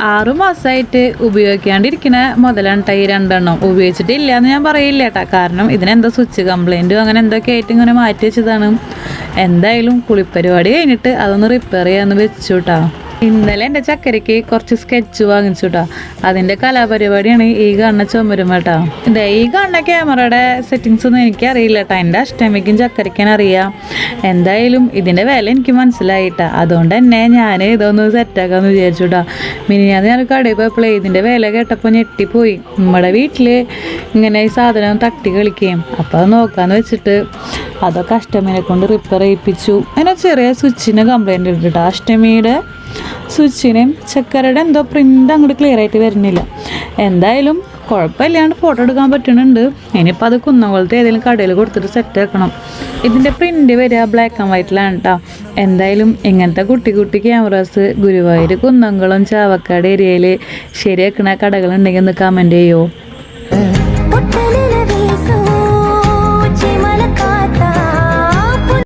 6 മാസമായിട്ട് ഉപയോഗിക്കാണ്ടിരിക്കുന്ന മുതലാണ് ഈ രണ്ടെണ്ണം. ഉപയോഗിച്ചിട്ടില്ല എന്ന് ഞാൻ പറയില്ല കേട്ടോ, കാരണം ഇതിനെന്തോ സ്വിച്ച് കംപ്ലൈൻറ്റും അങ്ങനെ എന്തൊക്കെ ആയിട്ട് ഇങ്ങനെ മാറ്റി വെച്ചതാണ്. എന്തായാലും കുളിപ്പരിപാടി കഴിഞ്ഞിട്ട് അതൊന്ന് റിപ്പയർ ചെയ്യാമെന്ന് വെച്ചു കേട്ടോ. ഇന്നലെ എൻ്റെ ചക്കരയ്ക്ക് കുറച്ച് സ്കെച്ച് വാങ്ങിച്ചു കേട്ടോ. അതിൻ്റെ കലാപരിപാടിയാണ് ഈ കാണുന്ന ചുമരും കേട്ടോ. ഈ കാണുന്ന ക്യാമറയുടെ സെറ്റിങ്സ് ഒന്നും എനിക്കറിയില്ല കേട്ടോ. എൻ്റെ അഷ്ടമിക്കും ചക്കരയ്ക്കാൻ അറിയാം. എന്തായാലും ഇതിൻ്റെ വില എനിക്ക് മനസ്സിലായിട്ടാ, അതുകൊണ്ട് തന്നെ ഞാൻ ഇതൊന്ന് സെറ്റാക്കാമെന്ന് വിചാരിച്ചു കേട്ടോ. മിനിഞ്ഞാന്ന് ഞാൻ കടയിൽ പോയപ്പോൾ ഇതിൻ്റെ വില കേട്ടപ്പോൾ ഞെട്ടിപ്പോയി. നമ്മുടെ വീട്ടിൽ ഇങ്ങനെ ഈ സാധനം തട്ടി കളിക്കുകയും അപ്പോൾ അത് നോക്കാമെന്ന് വെച്ചിട്ട് അതൊക്കെ അഷ്ടമിനെ കൊണ്ട് റിപ്പയർ ചെയ്യിപ്പിച്ചു. അങ്ങനെ ചെറിയ സ്വിച്ചിന് കംപ്ലൈൻറ്റ് ഉണ്ട് കേട്ടോ. അഷ്ടമിയുടെ സ്വിച്ചിനും ചക്കരയുടെ എന്തോ പ്രിൻ്റ് അങ്ങോട്ട് ക്ലിയർ ആയിട്ട് വരുന്നില്ല. എന്തായാലും കുഴപ്പമില്ലാണ്ട് ഫോട്ടോ എടുക്കാൻ പറ്റുന്നുണ്ട്. ഇനിയിപ്പോൾ അത് കുന്നംകുളത്ത് ഏതെങ്കിലും കടയിൽ കൊടുത്തിട്ട് സെറ്റ് ആക്കണം. ഇതിൻ്റെ പ്രിൻ്റ് വരിക ബ്ലാക്ക് ആൻഡ് വൈറ്റിലാണ് കേട്ടോ. എന്തായാലും ഇങ്ങനത്തെ കുട്ടി കുട്ടി ക്യാമറാസ് ഗുരുവായൂർ, കുന്നംകുളം, ചാവക്കാട് ഏരിയയിൽ ശരിയാക്കുന്ന കടകളുണ്ടെങ്കിൽ ഒന്ന് കമൻറ്റ് ചെയ്യുമോ?